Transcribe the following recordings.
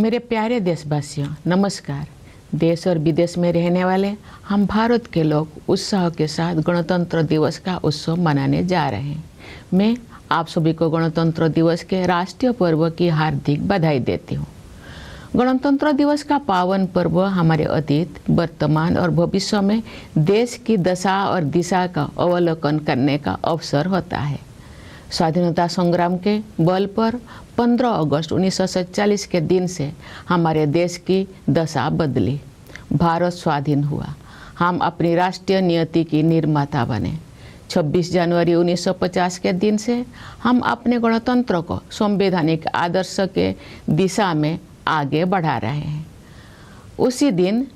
मेरे प्यारे देशवासियों, नमस्कार। देश और विदेश में रहने वाले हम भारत के लोग उत्साह के साथ गणतंत्र दिवस का उत्सव मनाने जा रहे हैं। मैं आप सभी को गणतंत्र दिवस के राष्ट्रीय पर्व की हार्दिक बधाई देती हूँ। गणतंत्र दिवस का पावन पर्व हमारे अतीत, वर्तमान और भविष्य में देश की दशा और दिशा का अवलोकन करने का अवसर होता है। स्वाधीनता संग्राम के बल पर 15 अगस्त 1947 के दिन से हमारे देश की दशा बदली। भारत स्वाधीन हुआ। हम अपनी राष्ट्रीय नियति की निर्माता बने। 26 जनवरी 1950 के दिन से हम अपने गणतंत्र को संवैधानिक आदर्श के दिशा में आगे बढ़ा रहे हैं। उसी दिन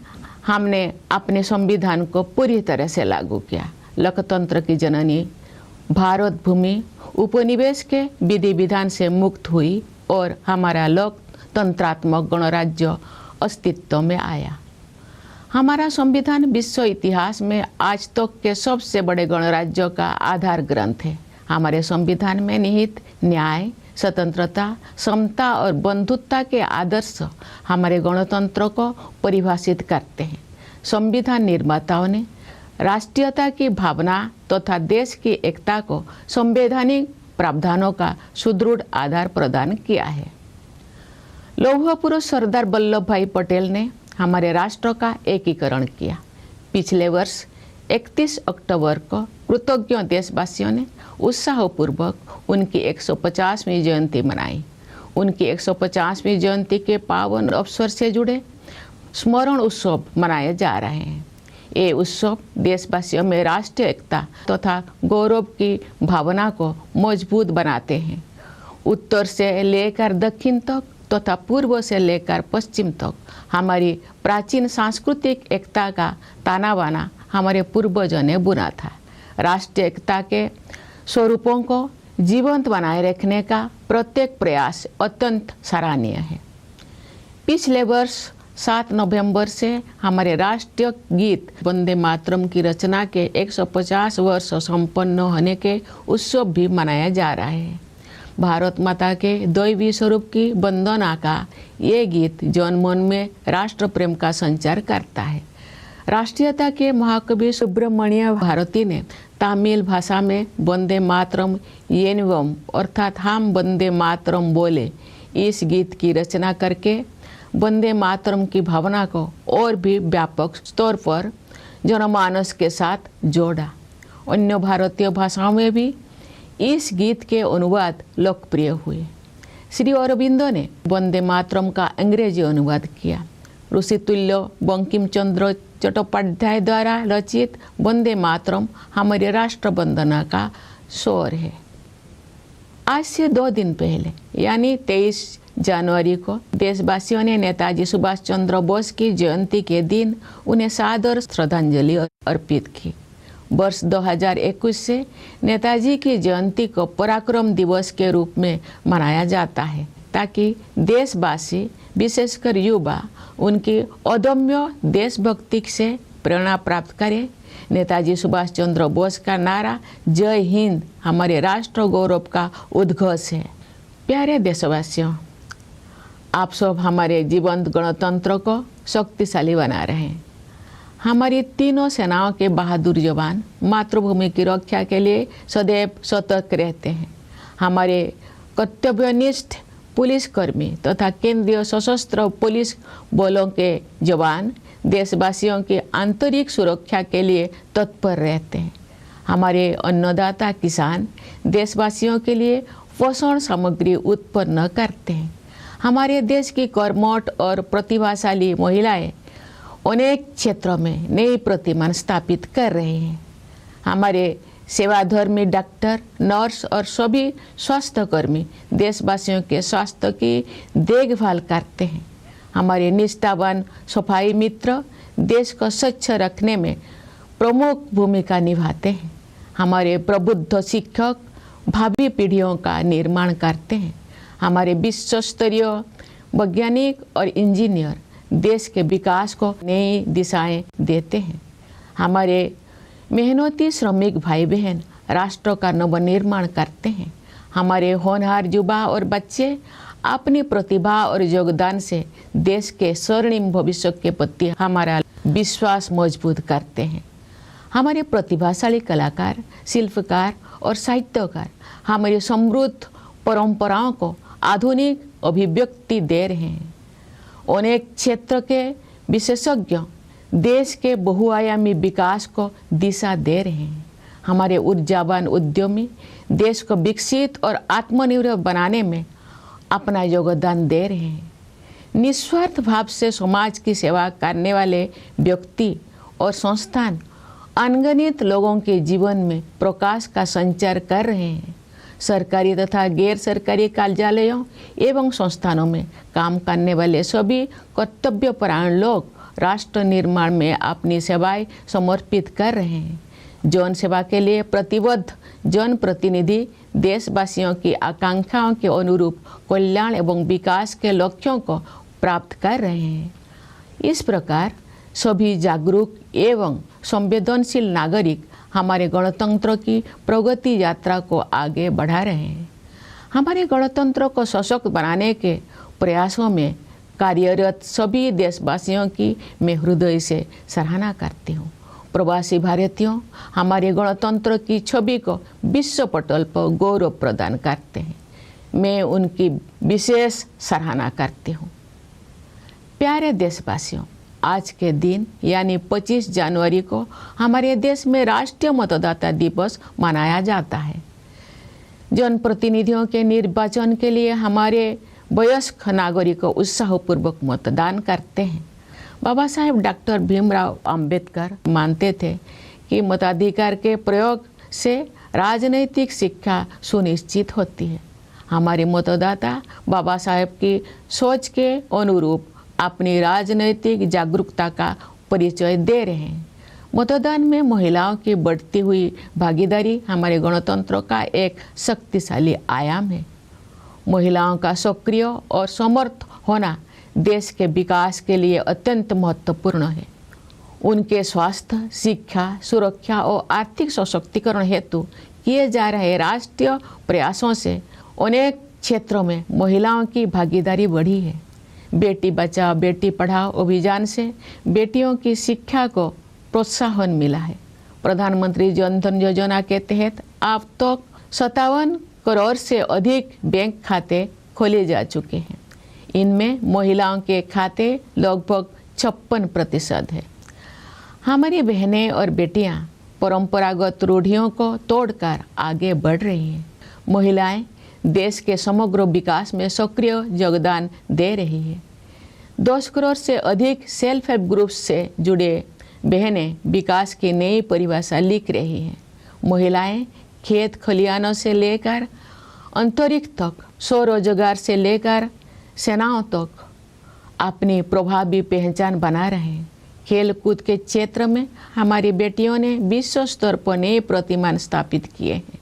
हमने अपने संविधान को पूरी तरह से लागू किया। लोकतंत्र की जननी भारत भूमि उपनिवेश के विधि विधान से मुक्त हुई और हमारा लोकतंत्रात्मक गणराज्य अस्तित्व में आया। हमारा संविधान विश्व इतिहास में आज तक के सबसे बड़े गणराज्यों का आधार ग्रंथ है। हमारे संविधान में निहित न्याय, स्वतंत्रता, समता और बंधुत्व के आदर्श हमारे गणतंत्र को परिभाषित करते हैं। संविधान निर्माताओं ने राष्ट्रीयता की भावना तथा देश की एकता को संवैधानिक प्रावधानों का सुदृढ़ आधार प्रदान किया है। लौह पुरुष सरदार वल्लभ भाई पटेल ने हमारे राष्ट्र का एकीकरण किया। पिछले वर्ष 31 अक्टूबर को कृतज्ञ देशवासियों ने उत्साहपूर्वक उनकी 150वीं जयंती मनाई। उनकी 150वीं जयंती के पावन अवसर से जुड़े स्मरण उत्सव मनाए जा रहे हैं। ये उत्सव देशवासियों में राष्ट्रीय एकता तथा गौरव की भावना को मजबूत बनाते हैं। उत्तर से लेकर दक्षिण तक तथा पूर्व से लेकर पश्चिम तक हमारी प्राचीन सांस्कृतिक एकता का ताना बाना हमारे पूर्वजों ने बुना था। राष्ट्रीय एकता के स्वरूपों को जीवंत बनाए रखने का प्रत्येक प्रयास अत्यंत सराहनीय है। पिछले वर्ष 7 नवंबर से हमारे राष्ट्रीय गीत वंदे मातरम की रचना के 150 वर्ष संपन्न होने के उत्सव भी मनाया जा रहा है। भारत माता के दैवी स्वरूप की वंदना का ये गीत जनमन में राष्ट्र प्रेम का संचार करता है। राष्ट्रीयता के महाकवि सुब्रमण्य भारती ने तमिल भाषा में वंदे मातरम येनवम अर्थात हम वंदे मातरम बोले इस गीत की रचना करके वंदे मातरम की भावना को और भी व्यापक स्तर पर जनमानस के साथ जोड़ा। अन्य भारतीय भाषाओं में भी इस गीत के अनुवाद लोकप्रिय हुए। श्री अरविंदो ने वंदे मातरम का अंग्रेजी अनुवाद किया। ऋषितुल्य बंकिम चंद्र चट्टोपाध्याय द्वारा रचित वंदे मातरम हमारे राष्ट्र वंदना का स्वर है। आज से 2 दिन पहले यानी 23 जनवरी को देशवासियों ने नेताजी सुभाष चंद्र बोस की जयंती के दिन उन्हें सादर श्रद्धांजलि अर्पित की। वर्ष 2021 से नेताजी की जयंती को पराक्रम दिवस के रूप में मनाया जाता है ताकि देशवासी विशेषकर युवा उनकी अदम्य देशभक्ति से प्रेरणा प्राप्त करें। नेताजी सुभाष चंद्र बोस का नारा जय हिंद हमारे राष्ट्र गौरव का उद्घोष है। प्यारे देशवासियों, आप सब हमारे जीवंत गणतंत्र को शक्तिशाली बना रहे हैं। हमारी तीनों सेनाओं के बहादुर जवान मातृभूमि की रक्षा के लिए सदैव सतर्क रहते हैं। हमारे कर्तव्यनिष्ठ पुलिसकर्मी तथा केंद्रीय सशस्त्र पुलिस बलों के जवान देशवासियों की आंतरिक सुरक्षा के लिए तत्पर रहते हैं। हमारे अन्नदाता किसान देशवासियों के लिए पोषण सामग्री उत्पन्न करते हैं। हमारे देश की कर्मठ और प्रतिभाशाली महिलाएं अनेक क्षेत्रों में नई प्रतिमान स्थापित कर रहे हैं। हमारे सेवाधर्मी डॉक्टर, नर्स और सभी स्वास्थ्यकर्मी देशवासियों के स्वास्थ्य की देखभाल करते हैं। हमारे निष्ठावान सफाई मित्र देश को स्वच्छ रखने में प्रमुख भूमिका निभाते हैं। हमारे प्रबुद्ध शिक्षक भावी पीढ़ियों का निर्माण करते हैं। हमारे विश्व स्तरीय वैज्ञानिक और इंजीनियर देश के विकास को नई दिशाएं देते हैं। हमारे मेहनती श्रमिक भाई बहन राष्ट्र का नवनिर्माण करते हैं। हमारे होनहार युवा और बच्चे अपनी प्रतिभा और योगदान से देश के स्वर्णिम भविष्य के प्रति हमारा विश्वास मजबूत करते हैं। हमारे प्रतिभाशाली कलाकार, शिल्पकार और साहित्यकार हमारी समृद्ध परंपराओं को आधुनिक अभिव्यक्ति दे रहे हैं। अनेक क्षेत्र के विशेषज्ञ देश के बहुआयामी विकास को दिशा दे रहे हैं। हमारे ऊर्जावान उद्यमी देश को विकसित और आत्मनिर्भर बनाने में अपना योगदान दे रहे हैं। निस्वार्थ भाव से समाज की सेवा करने वाले व्यक्ति और संस्थान अनगिनत लोगों के जीवन में प्रकाश का संचार कर रहे हैं। सरकारी तथा गैर सरकारी कार्यालयों एवं संस्थानों में काम करने वाले सभी कर्तव्यपरायण लोग राष्ट्र निर्माण में अपनी सेवाएं समर्पित कर रहे हैं। जन सेवा के लिए प्रतिबद्ध जनप्रतिनिधि देशवासियों की आकांक्षाओं के अनुरूप कल्याण एवं विकास के लक्ष्यों को प्राप्त कर रहे हैं। इस प्रकार सभी जागरूक एवं संवेदनशील नागरिक हमारे गणतंत्र की प्रगति यात्रा को आगे बढ़ा रहे हैं। हमारे गणतंत्र को सशक्त बनाने के प्रयासों में कार्यरत सभी देशवासियों की मैं हृदय से सराहना करती हूँ। प्रवासी भारतीयों हमारे गणतंत्र की छवि को विश्व पटल पर गौरव प्रदान करते हैं। मैं उनकी विशेष सराहना करती हूँ। प्यारे देशवासियों, आज के दिन यानी 25 जनवरी को हमारे देश में राष्ट्रीय मतदाता दिवस मनाया जाता है। जनप्रतिनिधियों के निर्वाचन के लिए हमारे वयस्क नागरिक उत्साहपूर्वक मतदान करते हैं। बाबा साहेब डॉक्टर भीमराव अंबेडकर मानते थे कि मताधिकार के प्रयोग से राजनैतिक शिक्षा सुनिश्चित होती है। हमारे मतदाता बाबा साहेब की सोच के अनुरूप अपनी राजनैतिक जागरूकता का परिचय दे रहे हैं। मतदान में महिलाओं की बढ़ती हुई भागीदारी हमारे गणतंत्र का एक शक्तिशाली आयाम है। महिलाओं का सक्रिय और समर्थ होना देश के विकास के लिए अत्यंत महत्वपूर्ण है। उनके स्वास्थ्य, शिक्षा, सुरक्षा और आर्थिक सशक्तिकरण हेतु किए जा रहे राष्ट्रीय प्रयासों से अनेक क्षेत्रों में महिलाओं की भागीदारी बढ़ी है। बेटी बचाओ बेटी पढ़ाओ अभियान से बेटियों की शिक्षा को प्रोत्साहन मिला है। प्रधानमंत्री जन धन योजना के तहत अब तक 57 करोड़ से अधिक बैंक खाते खोले जा चुके हैं। इनमें महिलाओं के खाते लगभग 56% है। हमारी बहनें और बेटियां परंपरागत रूढ़ियों को तोड़कर आगे बढ़ रही हैं। महिलाएं देश के समग्र विकास में सक्रिय योगदान दे रही है। 10 करोड़ से अधिक सेल्फ हेल्प ग्रुप से जुड़े बहनें विकास की नई परिभाषा लिख रही हैं। महिलाएं खेत खलिहानों से लेकर अंतरिक्ष तक, स्वरोजगार से लेकर सेनाओं तक अपनी प्रभावी पहचान बना रहे हैं। खेल कूद के क्षेत्र में हमारी बेटियों ने विश्व स्तर पर नए प्रतिमान स्थापित किए हैं।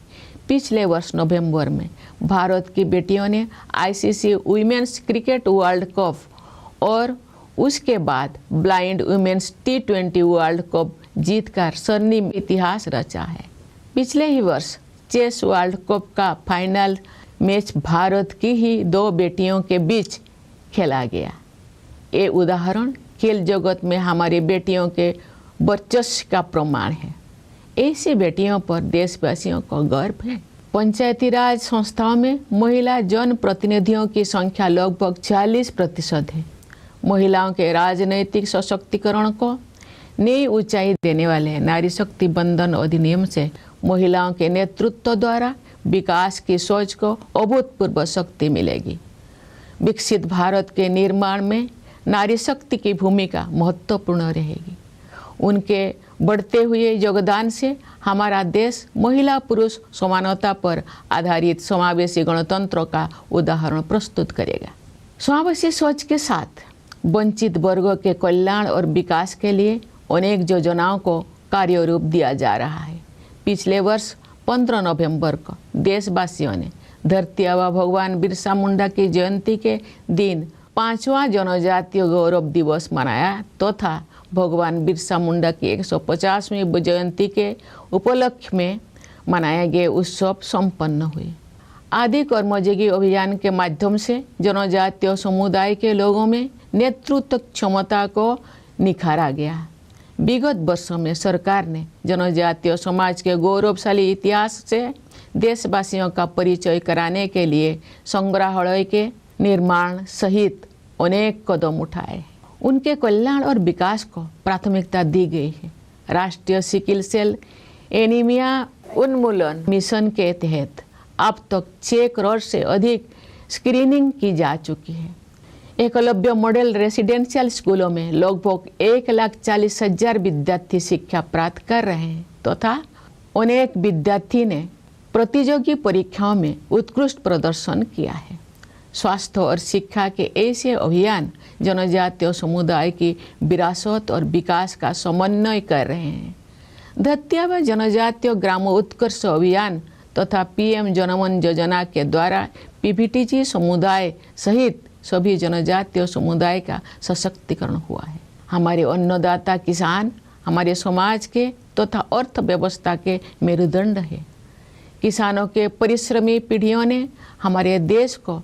पिछले वर्ष नवंबर में भारत की बेटियों ने ICC women's cricket world cup और उसके बाद blind women's T20 world cup जीतकर स्वर्णिम इतिहास रचा है। पिछले ही वर्ष चेस वर्ल्ड कप का फाइनल मैच भारत की ही 2 बेटियों के बीच खेला गया। ये उदाहरण खेल जगत में हमारी बेटियों के वर्चस्व का प्रमाण है। ऐसी बेटियों पर देशवासियों को गर्व है। पंचायती राज संस्थाओं में महिला जन प्रतिनिधियों की संख्या लगभग 40% है। महिलाओं के राजनैतिक सशक्तिकरण को नई ऊंचाई देने वाले नारी शक्ति बंधन अधिनियम से महिलाओं के नेतृत्व द्वारा विकास की सोच को अभूतपूर्व शक्ति मिलेगी। विकसित भारत के निर्माण में नारी शक्ति की भूमिका महत्वपूर्ण रहेगी। उनके बढ़ते हुए योगदान से हमारा देश महिला पुरुष समानता पर आधारित समावेशी गणतंत्र का उदाहरण प्रस्तुत करेगा। समावेशी सोच के साथ वंचित वर्गों के कल्याण और विकास के लिए अनेक योजनाओं को कार्यरूप दिया जा रहा है। पिछले वर्ष 15 नवंबर को देशवासियों ने धरती आबा भगवान बिरसा मुंडा की जयंती के दिन 5वां जनजातीय गौरव दिवस मनाया तथा भगवान बिरसा मुंडा की 150वीं जयंती के उपलक्ष्य में मनाए गए उत्सव संपन्न हुए। आदि कर्मयोगी अभियान के माध्यम से जनजातीय समुदाय के लोगों में नेतृत्व क्षमता को निखारा गया। विगत वर्षों में सरकार ने जनजातीय समाज के गौरवशाली इतिहास से देशवासियों का परिचय कराने के लिए संग्रहालय के निर्माण सहित अनेक कदम उठाए। उनके कल्याण और विकास को प्राथमिकता दी गई है। राष्ट्रीय सिकल सेल एनीमिया उन्मूलन मिशन के तहत अब तक 6 करोड़ से अधिक स्क्रीनिंग की जा चुकी है। एकलव्य मॉडल रेसिडेंशियल स्कूलों में लगभग 1,40,000 विद्यार्थी शिक्षा प्राप्त कर रहे हैं तथा अनेक विद्यार्थी ने प्रतियोगी परीक्षाओं में उत्कृष्ट प्रदर्शन किया है। स्वास्थ्य और शिक्षा के ऐसे अभियान जनजातीय समुदाय की विरासत और विकास का समन्वय कर रहे हैं। धत्या व जनजातीय ग्रामोत्कर्ष अभियान तथा पीएम जनमन योजना के द्वारा पीपीटीजी समुदाय सहित सभी जनजातीय समुदाय का सशक्तिकरण हुआ है। हमारे अन्नदाता किसान हमारे समाज के तथा अर्थव्यवस्था के मेरुदंड है। किसानों के परिश्रमी पीढ़ियों ने हमारे देश को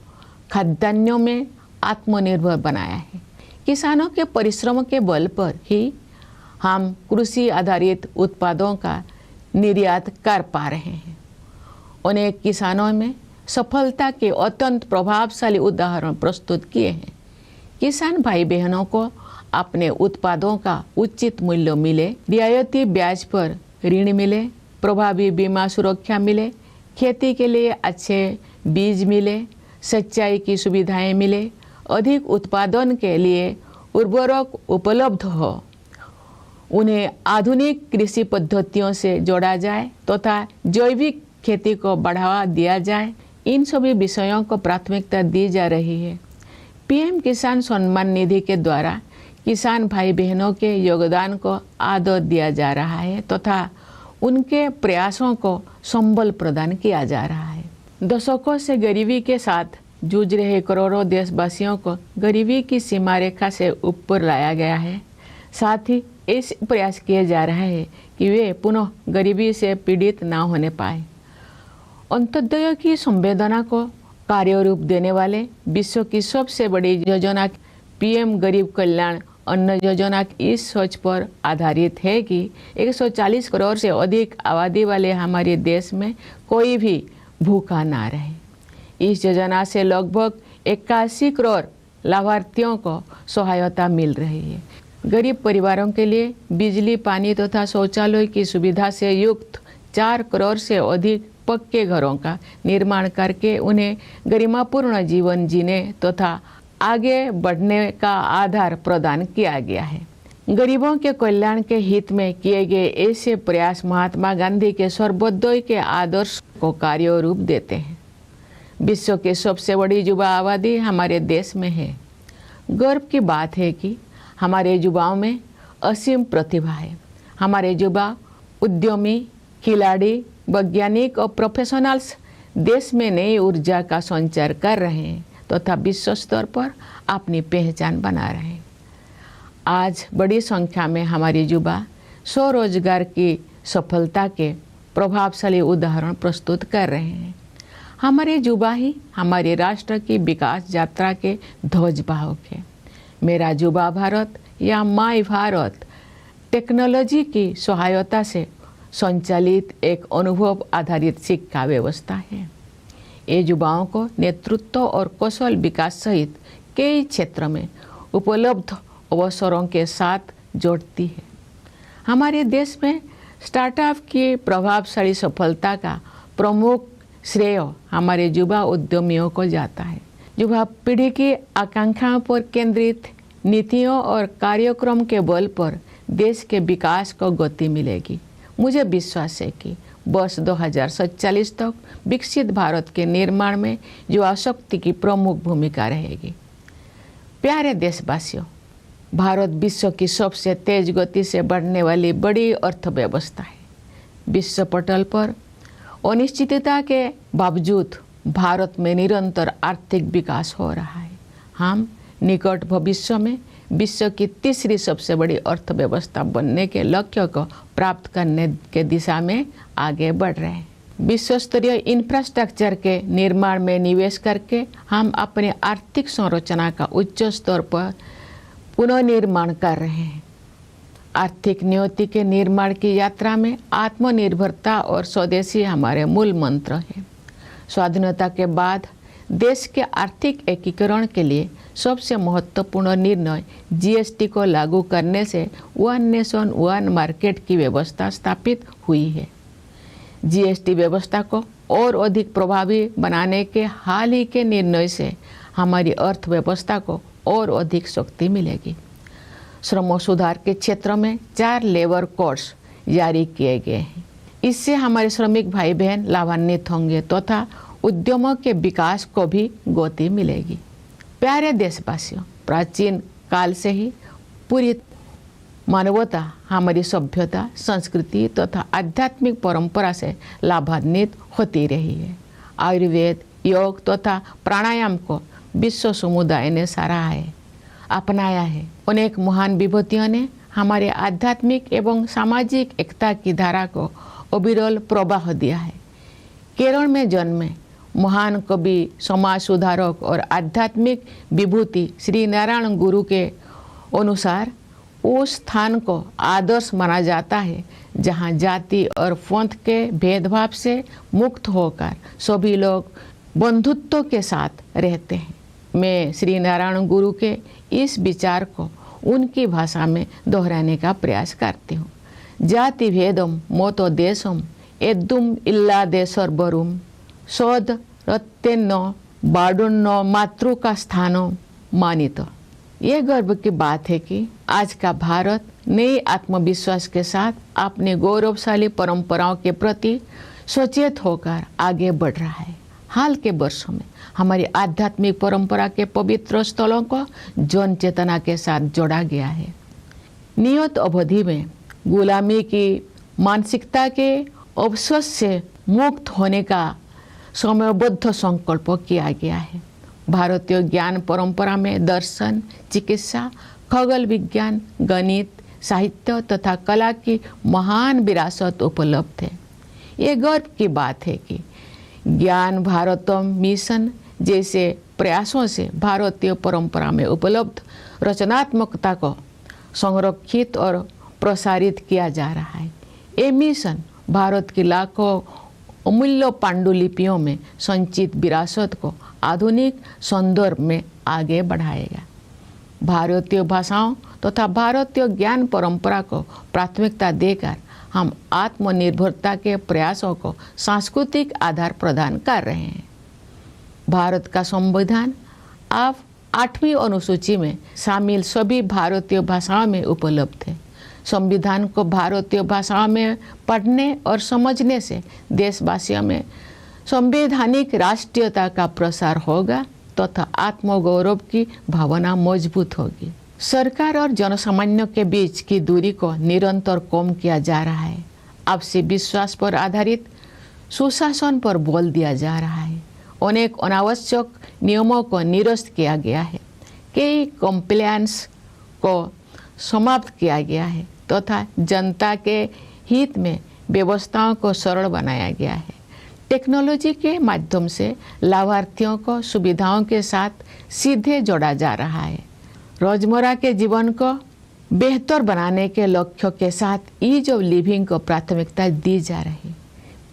खाद्यान्नों में आत्मनिर्भर बनाया है। किसानों के परिश्रम के बल पर ही हम कृषि आधारित उत्पादों का निर्यात कर पा रहे हैं। अनेक किसानों में सफलता के अत्यंत प्रभावशाली उदाहरण प्रस्तुत किए हैं। किसान भाई बहनों को अपने उत्पादों का उचित मूल्य मिले, रियायती ब्याज पर ऋण मिले, प्रभावी बीमा सुरक्षा मिले, खेती के लिए अच्छे बीज मिले, सिंचाई की सुविधाएं मिले, अधिक उत्पादन के लिए उर्वरक उपलब्ध हो, उन्हें आधुनिक कृषि पद्धतियों से जोड़ा जाए तथा जैविक खेती को बढ़ावा दिया जाए। इन सभी विषयों को प्राथमिकता दी जा रही है। पीएम किसान सम्मान निधि के द्वारा किसान भाई बहनों के योगदान को आदर दिया जा रहा है तथा उनके प्रयासों को संबल प्रदान किया जा रहा है। दशकों से गरीबी के साथ जूझ रहे करोड़ों देशवासियों को गरीबी की सीमा रेखा से ऊपर लाया गया है। साथ ही ऐसे प्रयास किए जा रहे हैं कि वे पुनः गरीबी से पीड़ित ना होने पाए। अंत्योदय की संवेदना को कार्यरूप देने वाले विश्व की सबसे बड़ी योजना पीएम गरीब कल्याण अन्न योजना इस सोच पर आधारित है कि 140 करोड़ से अधिक आबादी वाले हमारे देश में कोई भी भूखा ना रहे। इस योजना से लगभग 81 करोड़ लाभार्थियों को सहायता मिल रही है। गरीब परिवारों के लिए बिजली, पानी तथा शौचालय की सुविधा से युक्त 4 करोड़ से अधिक पक्के घरों का निर्माण करके उन्हें गरिमापूर्ण जीवन जीने तथा आगे बढ़ने का आधार प्रदान किया गया है। गरीबों के कल्याण के हित में किए गए ऐसे प्रयास महात्मा गांधी के सर्वोदय के आदर्श को कार्य रूप देते हैं। विश्व की सबसे बड़ी युवा आबादी हमारे देश में है। गर्व की बात है कि हमारे युवाओं में असीम प्रतिभा है। हमारे युवा उद्यमी, खिलाड़ी, वैज्ञानिक और प्रोफेशनल्स देश में नई ऊर्जा का संचार कर रहे हैं तथा विश्व स्तर पर अपनी पहचान बना रहे हैं। आज बड़ी संख्या में हमारे युवा स्वरोजगार की सफलता के प्रभावशाली उदाहरण प्रस्तुत कर रहे हैं। हमारे युवा ही हमारे राष्ट्र की विकास यात्रा के ध्वजवाहक है। मेरा युवा भारत या माई भारत टेक्नोलॉजी की सहायता से संचालित एक अनुभव आधारित शिक्षा व्यवस्था है। ये युवाओं को नेतृत्व और कौशल विकास सहित कई क्षेत्र में उपलब्ध अवसरों के साथ जोड़ती है। हमारे देश में स्टार्टअप की प्रभावशाली सफलता का प्रमुख श्रेय हमारे युवा उद्यमियों को जाता है। युवा पीढ़ी की आकांक्षाओं पर केंद्रित नीतियों और कार्यक्रम के बल पर देश के विकास को गति मिलेगी। मुझे विश्वास है कि वर्ष 2047 तक विकसित भारत के निर्माण में युवा शक्ति की प्रमुख भूमिका रहेगी। प्यारे देशवासियों, भारत विश्व की सबसे तेज गति से बढ़ने वाली बड़ी अर्थव्यवस्था है। विश्व पटल पर अनिश्चितता के बावजूद भारत में निरंतर आर्थिक विकास हो रहा है। हम निकट भविष्य में विश्व की तीसरी सबसे बड़ी अर्थव्यवस्था बनने के लक्ष्य को प्राप्त करने के दिशा में आगे बढ़ रहे हैं। विश्व स्तरीय इंफ्रास्ट्रक्चर के निर्माण में निवेश करके हम अपने आर्थिक संरचना का उच्च स्तर पर पुनर्निर्माण कर रहे हैं। आर्थिक नियति के निर्माण की यात्रा में आत्मनिर्भरता और स्वदेशी हमारे मूल मंत्र हैं। स्वाधीनता के बाद देश के आर्थिक एकीकरण के लिए सबसे महत्वपूर्ण निर्णय जीएसटी को लागू करने से वन नेशन वन मार्केट की व्यवस्था स्थापित हुई है। जीएसटी व्यवस्था को और अधिक प्रभावी बनाने के हाल ही के निर्णय से हमारी अर्थव्यवस्था को और अधिक शक्ति मिलेगी। श्रम सुधार के क्षेत्र में 4 लेबर कोड्स जारी किए गए हैं। इससे हमारे श्रमिक भाई बहन लाभान्वित होंगे तथा उद्यमों के विकास को भी गति मिलेगी। प्यारे देशवासियों, प्राचीन काल से ही पूरी मानवता हमारी सभ्यता, संस्कृति तथा आध्यात्मिक परंपरा से लाभान्वित होती रही है। आयुर्वेद, योग तथा प्राणायाम को विश्व समुदाय ने सराहा है, अपनाया है। अनेक महान विभूतियों ने हमारे आध्यात्मिक एवं सामाजिक एकता की धारा को अविरल प्रवाह दिया है। केरल में जन्मे महान कवि, समाज सुधारक और आध्यात्मिक विभूति श्री नारायण गुरु के अनुसार उस स्थान को आदर्श माना जाता है जहां जाति और पंथ के भेदभाव से मुक्त होकर सभी लोग बंधुत्व के साथ रहते हैं। मैं श्री नारायण गुरु के इस विचार को उनकी भाषा में दोहराने का प्रयास करती हूँ। जाति भेदम मोतो देशम एद्दुम इल्ला देशर बरुम सौद रत्तेन्न बाडुन्न मातृ का स्थानो मानित। ये गर्व की बात है कि आज का भारत नए आत्मविश्वास के साथ अपने गौरवशाली परंपराओं के प्रति सचेत होकर आगे बढ़ रहा है। हाल के वर्षों में हमारी आध्यात्मिक परंपरा के पवित्र स्थलों को जन चेतना के साथ जोड़ा गया है। नियत अवधि में गुलामी की मानसिकता के अवशोष से मुक्त होने का समयबद्ध संकल्प किया गया है। भारतीय ज्ञान परंपरा में दर्शन, चिकित्सा, खगोल विज्ञान, गणित, साहित्य तथा कला की महान विरासत उपलब्ध है। ये गर्व की बात है कि ज्ञान भारतम मिशन जैसे प्रयासों से भारतीय परंपरा में उपलब्ध रचनात्मकता को संरक्षित और प्रसारित किया जा रहा है। ये मिशन भारत की लाखों अमूल्य पांडुलिपियों में संचित विरासत को आधुनिक संदर्भ में आगे बढ़ाएगा। भारतीय भाषाओं तथा भारतीय ज्ञान परंपरा को प्राथमिकता देकर हम आत्मनिर्भरता के प्रयासों को सांस्कृतिक आधार प्रदान कर रहे हैं। भारत का संविधान अब 8वीं अनुसूची में शामिल सभी भारतीय भाषाओं में उपलब्ध है। संविधान को भारतीय भाषाओं में पढ़ने और समझने से देशवासियों में संवैधानिक राष्ट्रीयता का प्रसार होगा तथा आत्मगौरव की भावना मजबूत होगी। सरकार और जनसामान्य के बीच की दूरी को निरंतर कम किया जा रहा है। आपसी विश्वास पर आधारित सुशासन पर बल दिया जा रहा है। अनेक अनावश्यक नियमों को निरस्त किया गया है। कई कंप्लायंस को समाप्त किया गया है तथा जनता के हित में व्यवस्थाओं को सरल बनाया गया है। टेक्नोलॉजी के माध्यम से लाभार्थियों को सुविधाओं के साथ सीधे जोड़ा जा रहा है। रोजमर्रा के जीवन को बेहतर बनाने के लक्ष्यों के साथ ईज ऑफ लिविंग को प्राथमिकता दी जा रही है।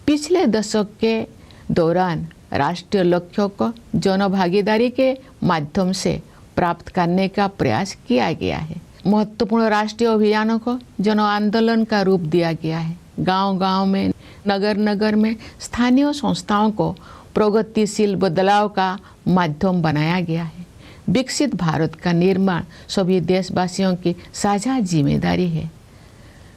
पिछले दशक के दौरान राष्ट्रीय लक्ष्यों को जनभागीदारी के माध्यम से प्राप्त करने का प्रयास किया गया है। महत्वपूर्ण राष्ट्रीय अभियानों को जन आंदोलन का रूप दिया गया है। गांव-गांव में, नगर-नगर में स्थानीय संस्थाओं को प्रगतिशील बदलाव का माध्यम बनाया गया है। विकसित भारत का निर्माण सभी देशवासियों की साझा जिम्मेदारी है।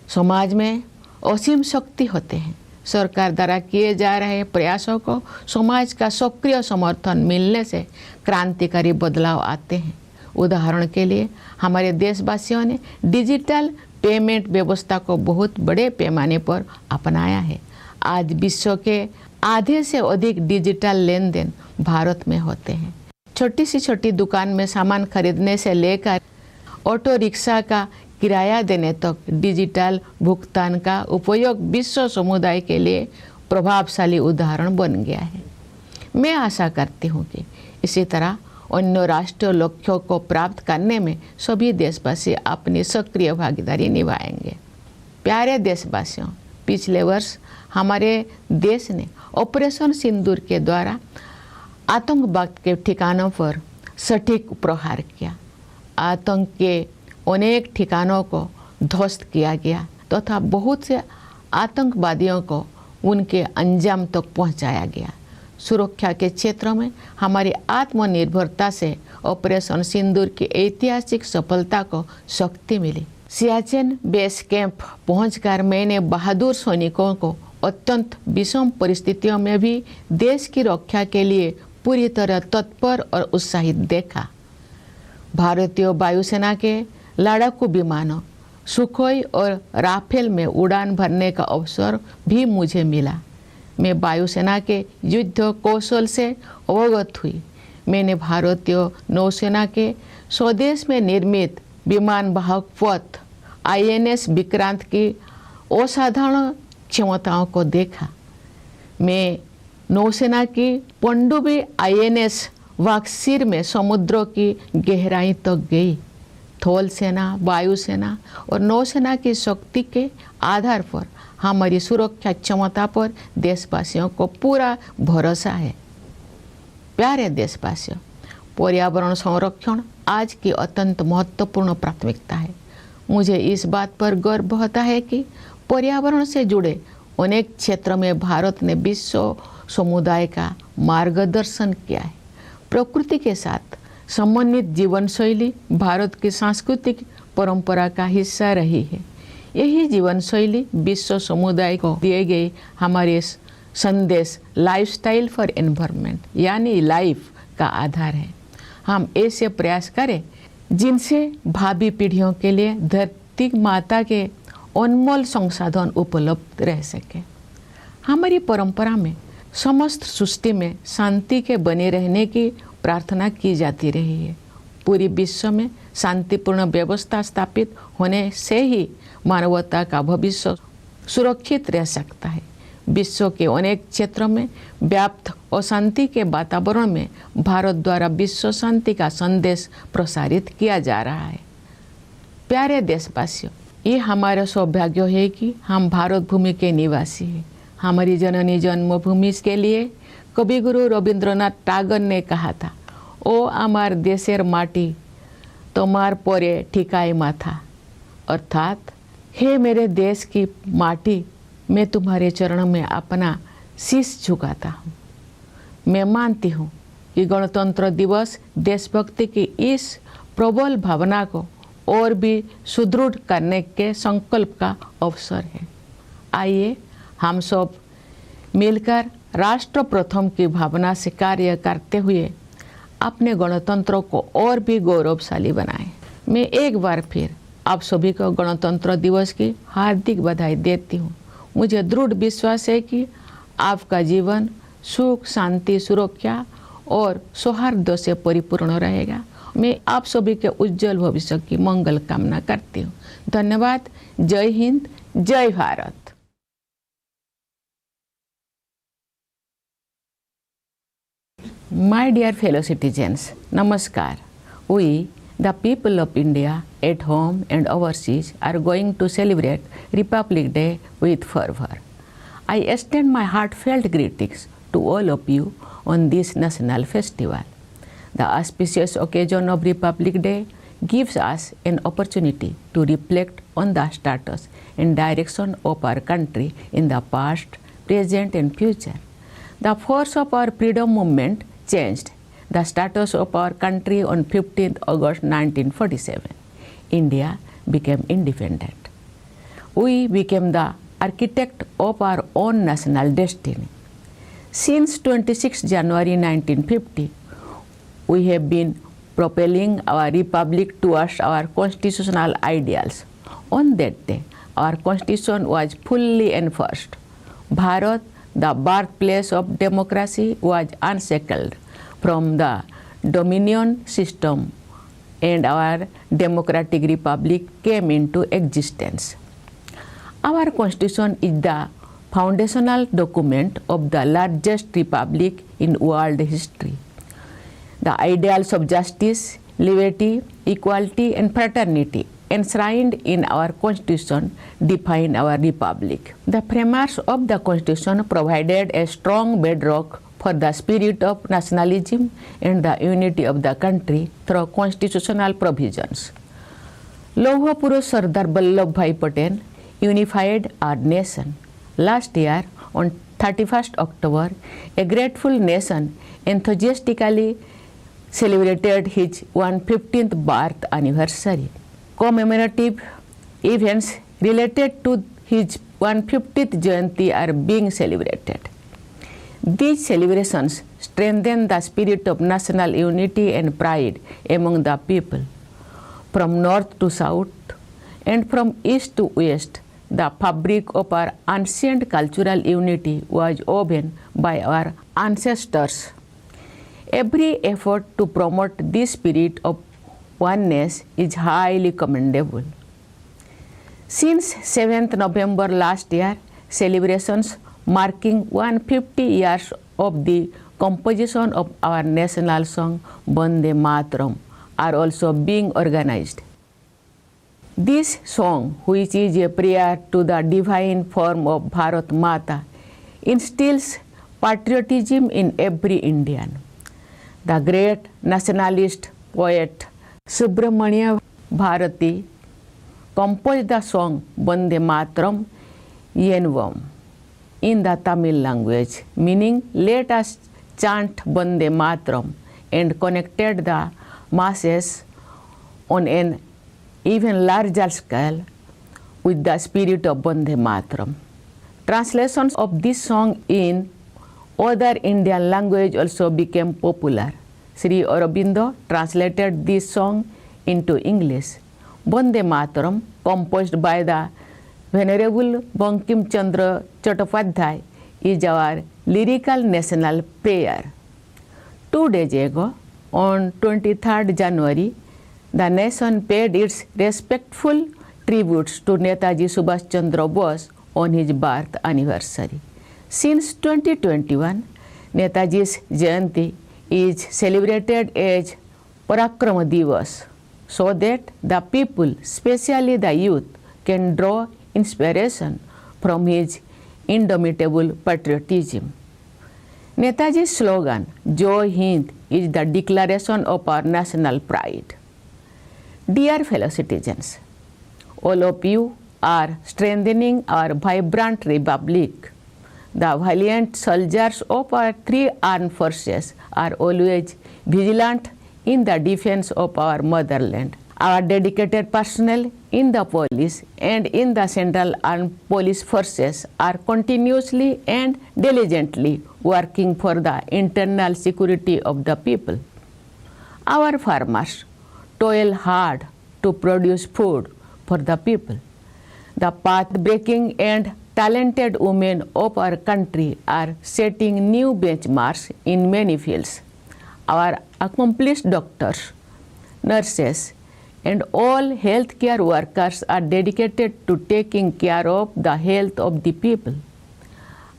समाज में असीम शक्ति होते हैं। सरकार द्वारा किए जा रहे प्रयासों को समाज का सक्रिय समर्थन मिलने से क्रांतिकारी बदलाव आते हैं। उदाहरण के लिए हमारे देशवासियों ने डिजिटल पेमेंट व्यवस्था को बहुत बड़े पैमाने पर अपनाया है। आज विश्व के आधे से अधिक डिजिटल लेन देन भारत में होते हैं। छोटी सी छोटी दुकान में सामान खरीदने से लेकर ऑटो रिक्शा का किराया देने तक डिजिटल भुगतान का उपयोग विश्व समुदाय के लिए प्रभावशाली उदाहरण बन गया है। मैं आशा करती हूँ कि इसी तरह अन्य राष्ट्रीय लक्ष्यों को प्राप्त करने में सभी देशवासी अपनी सक्रिय भागीदारी निभाएंगे। प्यारे देशवासियों, पिछले वर्ष हमारे देश ने ऑपरेशन सिंदूर के द्वारा आतंकवाद के ठिकानों पर सटीक प्रहार किया। आतंक के अनेक ठिकानों को ध्वस्त किया गया तथा बहुत से आतंकवादियों को उनके अंजाम तक पहुंचाया गया। सुरक्षा के क्षेत्र में हमारी आत्मनिर्भरता से ऑपरेशन सिंदूर की ऐतिहासिक सफलता को शक्ति मिली। सियाचिन बेस कैंप पहुंचकर मैंने बहादुर सैनिकों को अत्यंत विषम परिस्थितियों में भी देश की रक्षा के लिए पूरी तरह तत्पर और उत्साहित देखा। भारतीय वायुसेना के लड़ाकू विमानों सुखोई और राफेल में उड़ान भरने का अवसर भी मुझे मिला। मैं वायुसेना के युद्ध कौशल से अवगत हुई। मैंने भारतीय नौसेना के स्वदेश में निर्मित विमान वाहक पथ INS विक्रांत की असाधारण क्षमताओं को देखा। मैं नौसेना की पनडुब्बी INS वाक्सीर में समुद्रों की गहराई तक गई। थल सेना, वायुसेना और नौसेना की शक्ति के आधार पर हमारी सुरक्षा क्षमता पर देशवासियों को पूरा भरोसा है। प्यारे देशवासियों, पर्यावरण संरक्षण आज की अत्यंत महत्वपूर्ण प्राथमिकता है। मुझे इस बात पर गर्व होता है कि पर्यावरण से जुड़े अनेक क्षेत्रों में भारत ने विश्व समुदाय का मार्गदर्शन किया है। प्रकृति के साथ समन्वित जीवन शैली भारत की सांस्कृतिक परंपरा का हिस्सा रही है। यही जीवन शैली विश्व समुदाय को दिए गए हमारे संदेश लाइफस्टाइल फॉर एनवायरनमेंट यानी लाइफ का आधार है। हम ऐसे प्रयास करें जिनसे भावी पीढ़ियों के लिए धरती माता के अनमोल संसाधन उपलब्ध रह सके। हमारी परंपरा में समस्त सृष्टि में शांति के बने रहने की प्रार्थना की जाती रही है। पूरी विश्व में शांतिपूर्ण व्यवस्था स्थापित होने से ही मानवता का भविष्य सुरक्षित रह सकता है। विश्व के अनेक क्षेत्रों में व्याप्त अशांति के वातावरण में भारत द्वारा विश्व शांति का संदेश प्रसारित किया जा रहा है। प्यारे देशवासियों, ये हमारा सौभाग्य है कि हम भारत भूमि के निवासी हैं। हमारी जननी जन्मभूमि के लिए कविगुरु रविंद्रनाथ टागोर ने कहा था, ओ आमार देशेर माटी तोमार परे ठिकाई माथा, अर्थात हे मेरे देश की माटी, मैं तुम्हारे चरणों में अपना शीश झुकाता हूँ। मैं मानती हूँ कि गणतंत्र दिवस देशभक्ति की इस प्रबल भावना को और भी सुदृढ़ करने के संकल्प का अवसर है। आइए हम सब मिलकर राष्ट्र प्रथम की भावना से कार्य करते हुए अपने गणतंत्र को और भी गौरवशाली बनाएं। मैं एक बार फिर आप सभी को गणतंत्र दिवस की हार्दिक बधाई देती हूँ। मुझे दृढ़ विश्वास है कि आपका जीवन सुख, शांति, सुरक्षा और सौहार्द से परिपूर्ण रहेगा। मैं आप सभी के उज्जवल भविष्य की मंगल कामना करती हूँ। धन्यवाद। जय हिंद, जय Bharat. My dear fellow citizens, Namaskar. We, the people of India at home and overseas, are going to celebrate Republic Day with fervor. I extend my heartfelt greetings to all of you on this national festival. The auspicious occasion of Republic Day gives us an opportunity to reflect on the status and direction of our country in the past, present and future. The force of our freedom movement changed the status of our country on 15th August 1947. India became independent. We became the architect of our own national destiny. Since 26 January 1950, we have been propelling our republic towards our constitutional ideals. On that day, our constitution was fully enforced. Bharat, the birthplace of democracy, was unshackled from the dominion system, and our democratic republic came into existence. Our constitution is the foundational document of the largest republic in world history. The ideals of justice, liberty, equality, and fraternity enshrined in our Constitution define our republic. The framers of the Constitution provided a strong bedrock for the spirit of nationalism and the unity of the country through constitutional provisions. Lauha Purush Sardar Vallabhbhai Patel unified our nation. Last year, on 31st October, a grateful nation enthusiastically celebrated his 115th birth anniversary. Commemorative events related to his 150th Jayanti are being celebrated. These celebrations strengthen the spirit of national unity and pride among the people. From north to south and from east to west, the fabric of our ancient cultural unity was woven by our ancestors. Every effort to promote this spirit of oneness is highly commendable. Since 7th November last year, celebrations marking 150 years of the composition of our national song Vande Mataram are also being organized. This song, which is a prayer to the divine form of Bharat Mata, instills patriotism in every Indian. The great nationalist poet Subramanya Bharati composed the song Vande Mataram Yenvam in the Tamil language, meaning let us chant Vande Mataram, and connected the masses on an even larger scale with the spirit of Vande Mataram. Translations of this song in other Indian language also became popular. Sri Aurobindo translated this song into English. Vande Mataram, composed by the Venerable Bankim Chandra Chattopadhyay, is our lyrical national prayer. 2 days ago, on 23rd January, the nation paid its respectful tributes to Netaji Subhash Chandra Bose on his birth anniversary. Since 2021, Netaji's Jayanti is celebrated as Parakrama Divas, so that the people, especially the youth, can draw inspiration from his indomitable patriotism. Netaji's slogan, Jai Hind, is the declaration of our national pride. Dear fellow citizens, all of you are strengthening our vibrant republic. The valiant soldiers of our 3 armed forces are always vigilant in the defense of our motherland. Our dedicated personnel in the police and in the Central Armed Police Forces are continuously and diligently working for the internal security of the people. Our farmers toil hard to produce food for the people. The path-breaking and talented women of our country are setting new benchmarks in many fields. Our accomplished doctors, nurses, and all healthcare workers are dedicated to taking care of the health of the people.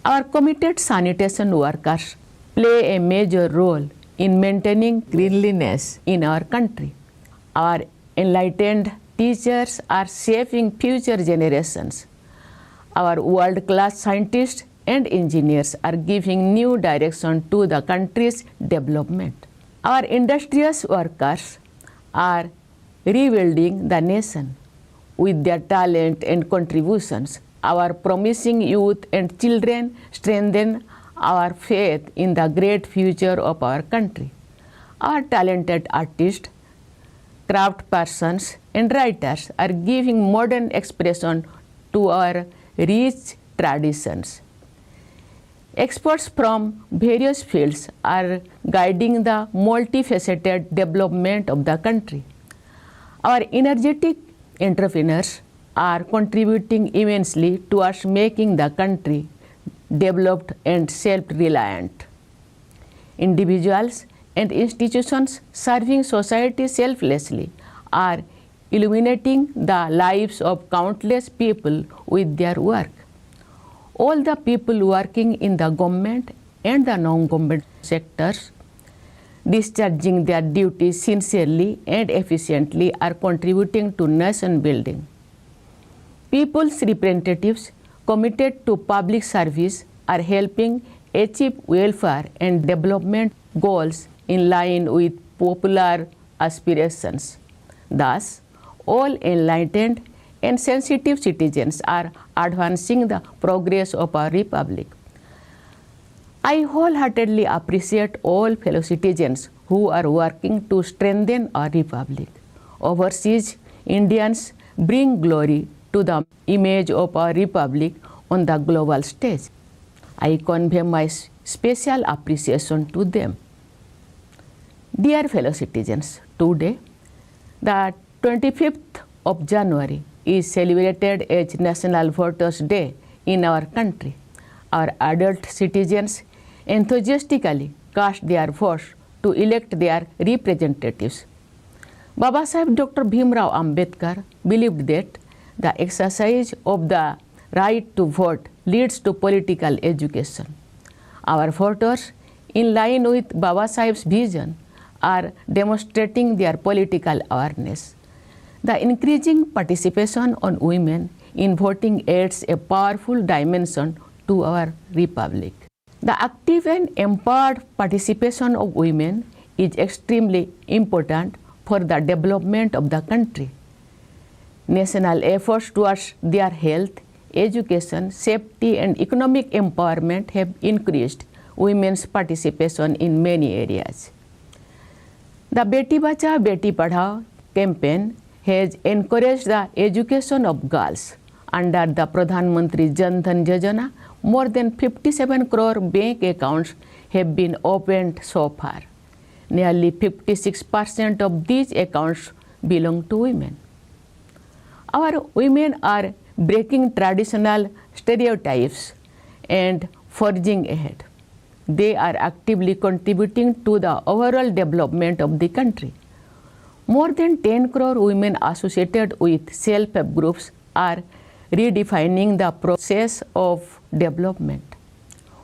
Our committed sanitation workers play a major role in maintaining cleanliness in our country. Our enlightened teachers are shaping future generations. Our world-class scientists and engineers are giving new direction to the country's development. Our industrious workers are rebuilding the nation. With their talent and contributions, our promising youth and children strengthen our faith in the great future of our country. Our talented artists, craftspersons, and writers are giving modern expression to our rich traditions. Experts from various fields are guiding the multifaceted development of the country. Our energetic entrepreneurs are contributing immensely towards making the country developed and self-reliant. Individuals and institutions serving society selflessly are illuminating the lives of countless people with their work. All the people working in the government and the non-government sectors discharging their duties sincerely and efficiently are contributing to nation building. People's representatives committed to public service are helping achieve welfare and development goals in line with popular aspirations. Thus, all enlightened and sensitive citizens are advancing the progress of our republic. I wholeheartedly appreciate all fellow citizens who are working to strengthen our republic. Overseas Indians bring glory to the image of our republic on the global stage. I convey my special appreciation to them. Dear fellow citizens, today, the 25th of January is celebrated as National Voters' Day in our country. Our adult citizens enthusiastically cast their votes to elect their representatives. Baba Saheb Dr. Bhimrao Ambedkar believed that the exercise of the right to vote leads to political education. Our voters, in line with Baba Saheb's vision, are demonstrating their political awareness. The increasing participation on women in voting adds a powerful dimension to our republic. The active and empowered participation of women is extremely important for the development of the country. National efforts towards their health, education, safety, and economic empowerment have increased women's participation in many areas. The Beti Bachao Beti Padhao campaign has encouraged the education of girls. Under the Pradhan Mantri Jan Dhan Yojana, more than 57 crore bank accounts have been opened so far. Nearly 56% of these accounts belong to women. Our women are breaking traditional stereotypes and forging ahead. They are actively contributing to the overall development of the country. More than 10 crore women associated with self-help groups are redefining the process of development.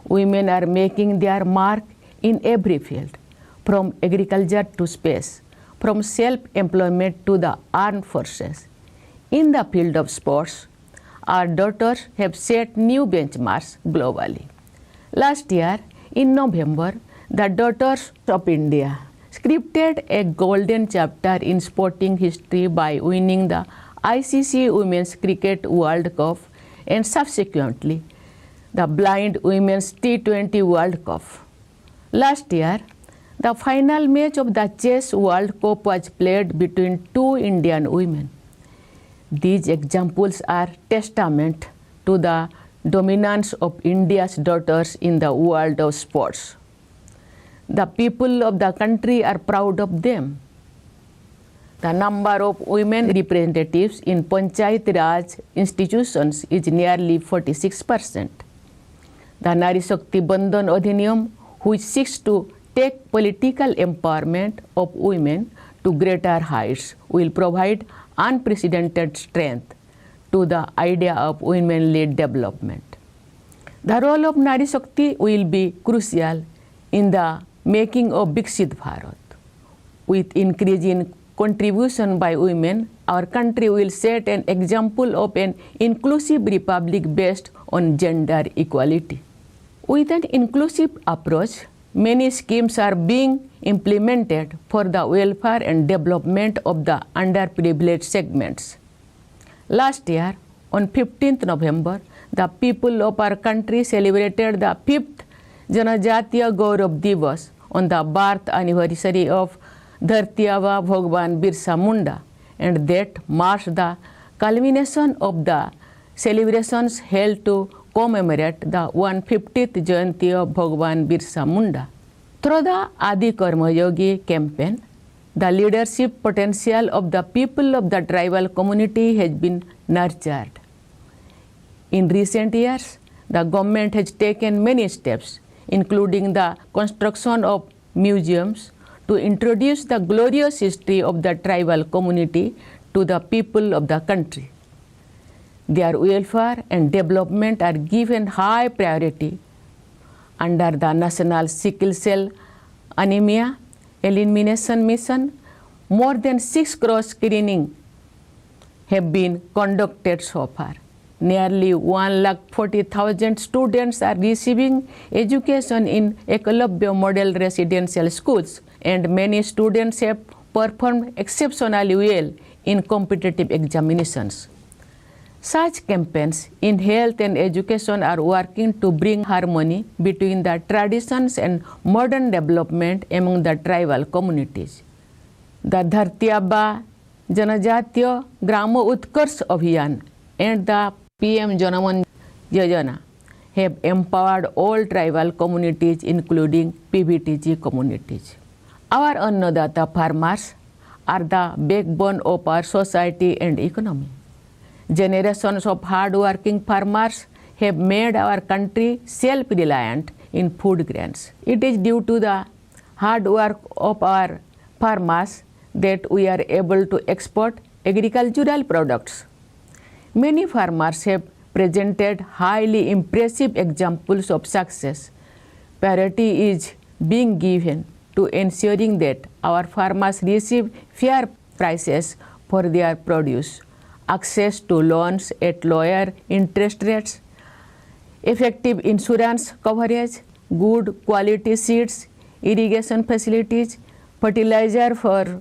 Women are making their mark in every field, from agriculture to space, from self-employment to the armed forces. In the field of sports, our daughters have set new benchmarks globally. Last year, in November, the Daughters of India scripted a golden chapter in sporting history by winning the ICC Women's Cricket World Cup and subsequently the Blind Women's T20 World Cup. Last year, the final match of the Chess World Cup was played between two Indian women. These examples are testament to the dominance of India's daughters in the world of sports. The people of the country are proud of them. The number of women representatives in Panchayat Raj institutions is nearly 46%. The Nari Shakti Bandhan Adhiniyam, which seeks to take political empowerment of women to greater heights, will provide unprecedented strength to the idea of women-led development. The role of Nari Shakti will be crucial in the making of Viksit Bharat. With increasing contribution by women, our country will set an example of an inclusive republic based on gender equality. With an inclusive approach, many schemes are being implemented for the welfare and development of the underprivileged segments. Last year, on 15th November, the people of our country celebrated the 5th Janajatiya Gaurav Divas on the birth anniversary of Dharti Aba Bhagwan Birsa Munda, and that marks the culmination of the celebrations held to commemorate the 150th Jayanti of Bhagwan Birsa Munda. Through the Adi Karma Yogi campaign, the leadership potential of the people of the tribal community has been nurtured. In recent years, the government has taken many steps, including the construction of museums, to introduce the glorious history of the tribal community to the people of the country. Their welfare and development are given high priority under the National Sickle Cell Anemia Elimination Mission. More than 6 crore screenings have been conducted so far. Nearly 140,000 students are receiving education in Eklavya Model Residential Schools, and many students have performed exceptionally well in competitive examinations. Such campaigns in health and education are working to bring harmony between the traditions and modern development among the tribal communities. The Dharti Abba Janajatiya Grama Utkarsh Abhiyan and the PM Janaman Yojana have empowered all tribal communities, including PVTG communities. Our Annadata farmers are the backbone of our society and economy. Generations of hard-working farmers have made our country self-reliant in food grains. It is due to the hard work of our farmers that we are able to export agricultural products. Many farmers have presented highly impressive examples of success. Priority is being given to ensuring that our farmers receive fair prices for their produce, access to loans at lower interest rates, effective insurance coverage, good quality seeds, irrigation facilities, fertilizer for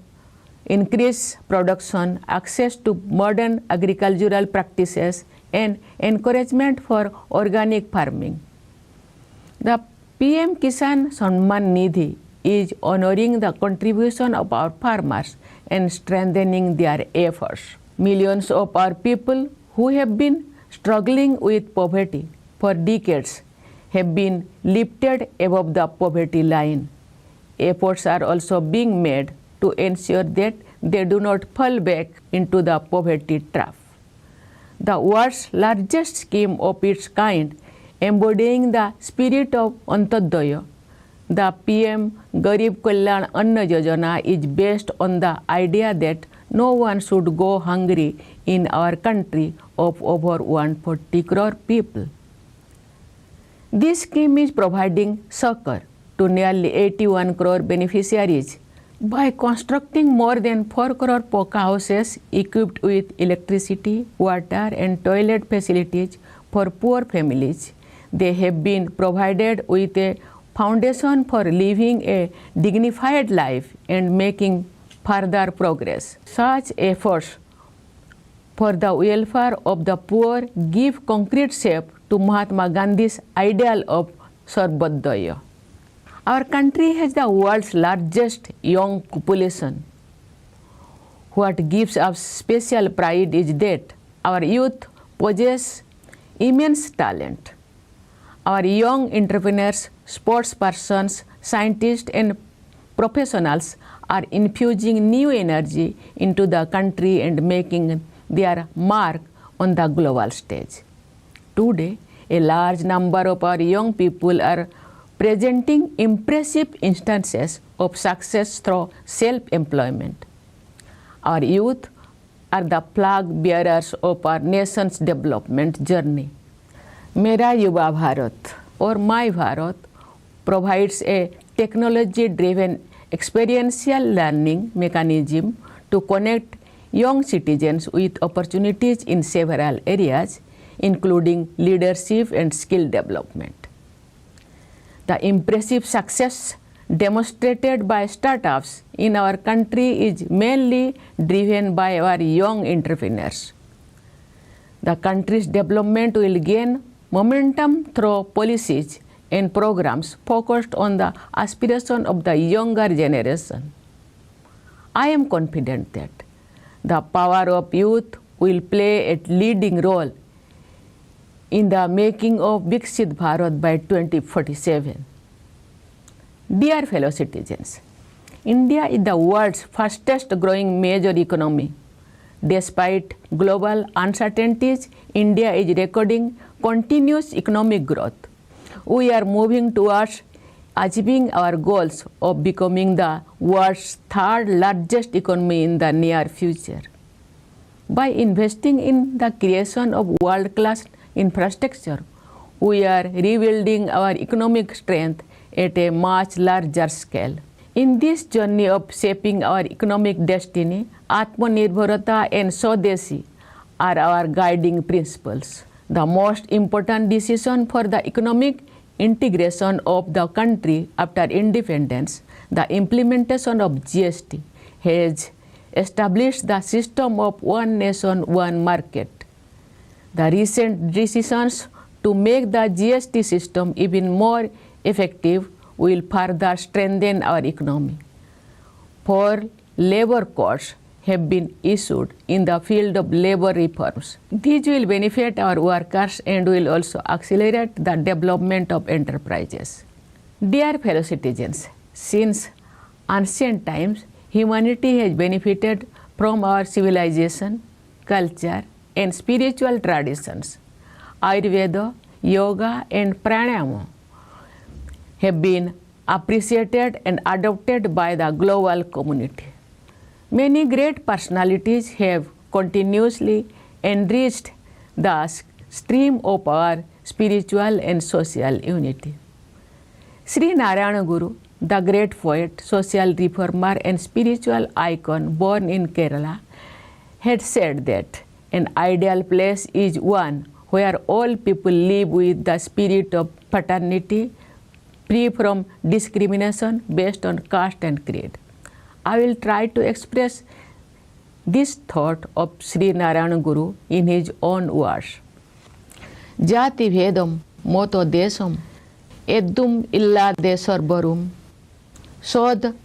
increased production, access to modern agricultural practices, and encouragement for organic farming. The PM Kisan Samman Nidhi is honoring the contribution of our farmers and strengthening their efforts. Millions of our people who have been struggling with poverty for decades have been lifted above the poverty line. Efforts are also being made to ensure that they do not fall back into the poverty trap. The world's largest scheme of its kind, embodying the spirit of Antyodaya, the PM Garib Kalyan Anna Yojana is based on the idea that no one should go hungry in our country of over 140 crore people. This scheme is providing succor to nearly 81 crore beneficiaries by constructing more than 4 crore poka houses equipped with electricity, water, and toilet facilities for poor families. They have been provided with a foundation for living a dignified life and making further progress. Such efforts for the welfare of the poor give concrete shape to Mahatma Gandhi's ideal of Sarvodaya. Our country has the world's largest young population. What gives us special pride is that our youth possess immense talent. Our young entrepreneurs, sports persons, scientists, and professionals are infusing new energy into the country and making their mark on the global stage. Today, a large number of our young people are presenting impressive instances of success through self-employment. Our youth are the flag bearers of our nation's development journey. Mera Yuva Bharat or My Bharat provides a technology-driven experiential learning mechanism to connect young citizens with opportunities in several areas, including leadership and skill development. The impressive success demonstrated by startups in our country is mainly driven by our young entrepreneurs. The country's development will gain momentum through policies and programs focused on the aspiration of the younger generation. I am confident that the power of youth will play a leading role in the making of Viksit Bharat by 2047. Dear fellow citizens, India is the world's fastest growing major economy. Despite global uncertainties, India is recording continuous economic growth. We are moving towards achieving our goals of becoming the world's third largest economy in the near future. By investing in the creation of world-class infrastructure, we are rebuilding our economic strength at a much larger scale. In this journey of shaping our economic destiny, Atmanirbharata and Swadeshi are our guiding principles. The most important decision for the economic integration of the country after independence, the implementation of GST, has established the system of one nation, one market. The recent decisions to make the GST system even more effective will further strengthen our economy. 4 labor codes have been issued in the field of labor reforms. These will benefit our workers and will also accelerate the development of enterprises. Dear fellow citizens, since ancient times, humanity has benefited from our civilization, culture, and spiritual traditions. Ayurveda, yoga, and pranayama have been appreciated and adopted by the global community. Many great personalities have continuously enriched the stream of our spiritual and social unity. Sri Narayana Guru, the great poet, social reformer, and spiritual icon born in Kerala, had said that an ideal place is one where all people live with the spirit of fraternity, free from discrimination based on caste and creed. I will try to express this thought of Sri Narayana Guru in his own words. Jati Vedam moto desam eddum illa desarbarum sod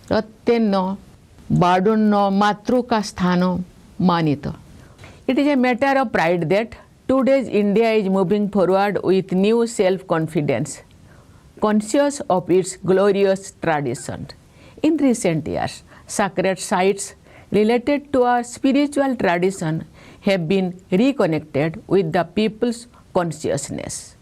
rattenno badunno matruka sthano manito. It is a matter of pride that today's India is moving forward with new self-confidence, conscious of its glorious tradition. In recent years, sacred sites related to our spiritual tradition have been reconnected with the people's consciousness.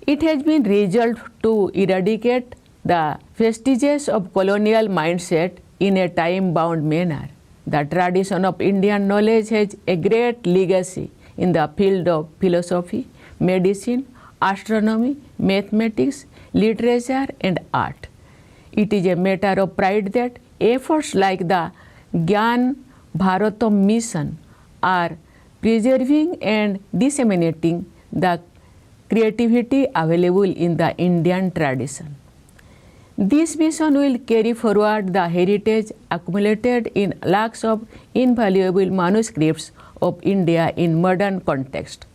It has been resolved to eradicate the vestiges of colonial mindset in a time-bound manner. The tradition of Indian knowledge has a great legacy in the field of philosophy, medicine, astronomy, mathematics, literature, and art. It is a matter of pride that efforts like the Gyan Bharatam mission are preserving and disseminating the creativity available in the Indian tradition. This mission will carry forward the heritage accumulated in lakhs of invaluable manuscripts of India in modern context.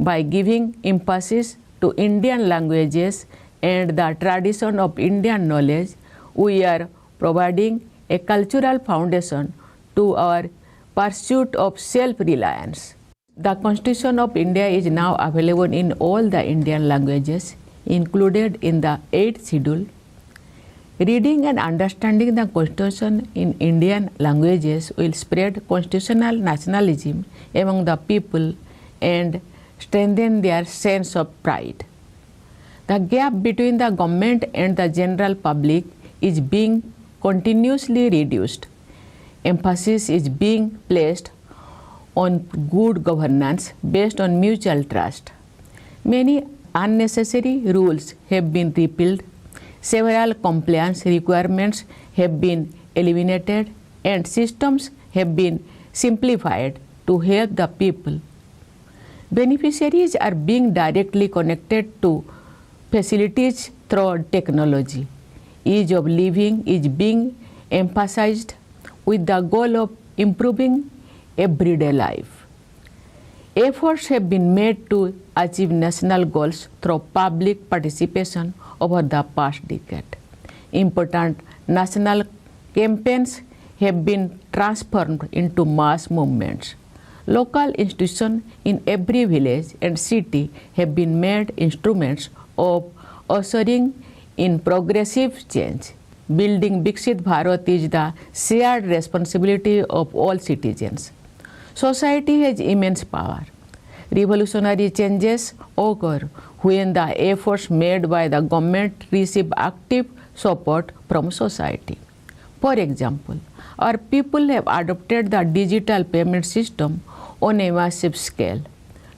By giving emphasis to Indian languages and the tradition of Indian knowledge, we are providing a cultural foundation to our pursuit of self-reliance. The Constitution of India is now available in all the Indian languages, included in the 8th schedule. Reading and understanding the Constitution in Indian languages will spread constitutional nationalism among the people and strengthen their sense of pride. The gap between the government and the general public is being continuously reduced. Emphasis is being placed on good governance based on mutual trust. Many unnecessary rules have been repealed, several compliance requirements have been eliminated, and systems have been simplified to help the people. Beneficiaries are being directly connected to facilities through technology. Ease of living is being emphasized with the goal of improving everyday life. Efforts have been made to achieve national goals through public participation over the past decade. Important national campaigns have been transformed into mass movements. Local institutions in every village and city have been made instruments of ushering in progressive change. Building Viksit Bharat is the shared responsibility of all citizens. Society has immense power. Revolutionary changes occur when the efforts made by the government receive active support from society. For example, our people have adopted the digital payment system on a massive scale.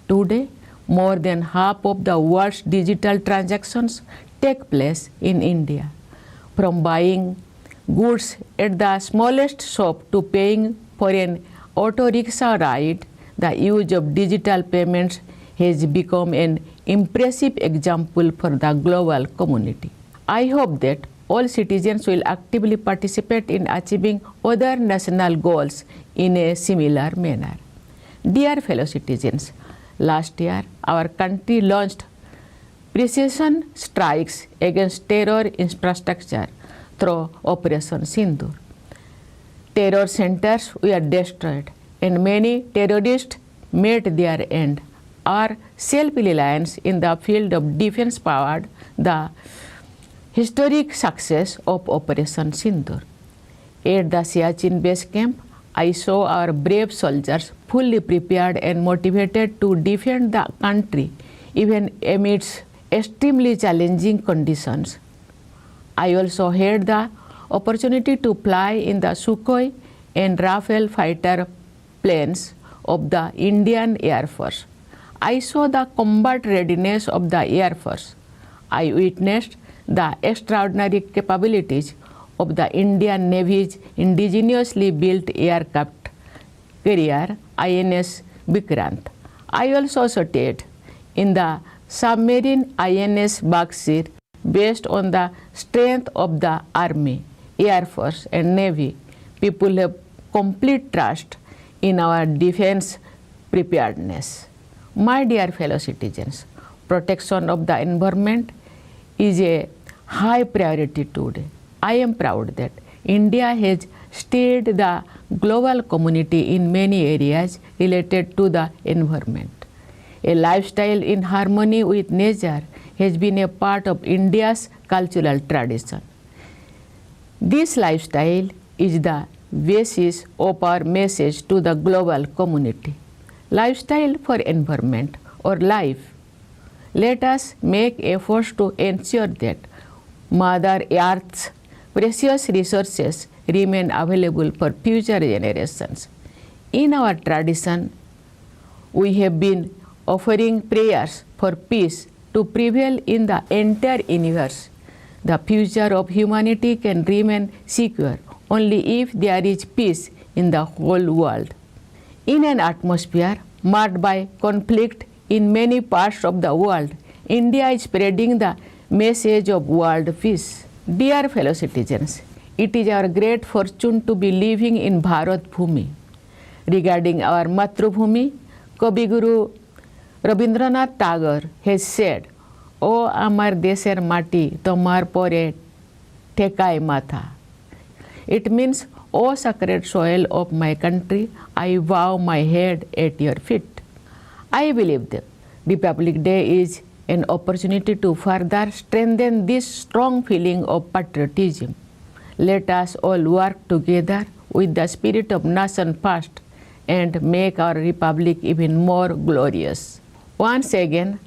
Today, more than half of the world's digital transactions take place in India. From buying goods at the smallest shop to paying for an auto rickshaw ride, the use of digital payments has become an impressive example for the global community. I hope that all citizens will actively participate in achieving other national goals in a similar manner. Dear fellow citizens, last year our country launched precision strikes against terror infrastructure through Operation Sindoor. Terror centers were destroyed and many terrorists met their end. Our self-reliance in the field of defense powered the historic success of Operation Sindoor. At the Siachen base camp, I saw our brave soldiers fully prepared and motivated to defend the country even amidst extremely challenging conditions. I also had the opportunity to fly in the Sukhoi and Rafale fighter planes of the Indian Air Force. I saw the combat readiness of the Air Force. I witnessed the extraordinary capabilities of the Indian Navy's indigenously built aircraft carrier INS Vikrant. I also studied in the submarine INS Baksir based on the strength of the Army, Air Force and Navy. People have complete trust in our defense preparedness. My dear fellow citizens, protection of the environment is a high priority today. I am proud that India has steered the global community in many areas related to the environment. A lifestyle in harmony with nature has been a part of India's cultural tradition. This lifestyle is the basis of our message to the global community. Lifestyle for environment or life. Let us make efforts to ensure that Mother Earth's precious resources remain available for future generations. In our tradition, we have been offering prayers for peace to prevail in the entire universe. The future of humanity can remain secure only if there is peace in the whole world. In an atmosphere marked by conflict in many parts of the world, India is spreading the message of world peace. Dear fellow citizens, it is our great fortune to be living in Bharat Bhumi. Regarding our Matrubhumi, Kavi Guru Rabindranath Tagore has said, "O amar desher mati, tomar pore thekai matha." It means, "O sacred soil of my country, I bow my head at your feet." I believe that Republic Day is an opportunity to further strengthen this strong feeling of patriotism. Let us all work together with the spirit of nation first and make our republic even more glorious. Once again,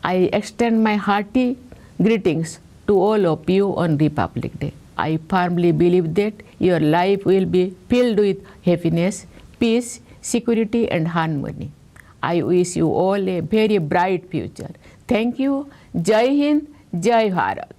I extend my hearty greetings to all of you on Republic Day. I firmly believe that your life will be filled with happiness, peace, security and harmony. I wish you all a very bright future. Thank you. Jai Hind, Jai Bharat.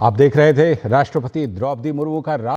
आप देख रहे थे राष्ट्रपति द्रौपदी मुर्मू का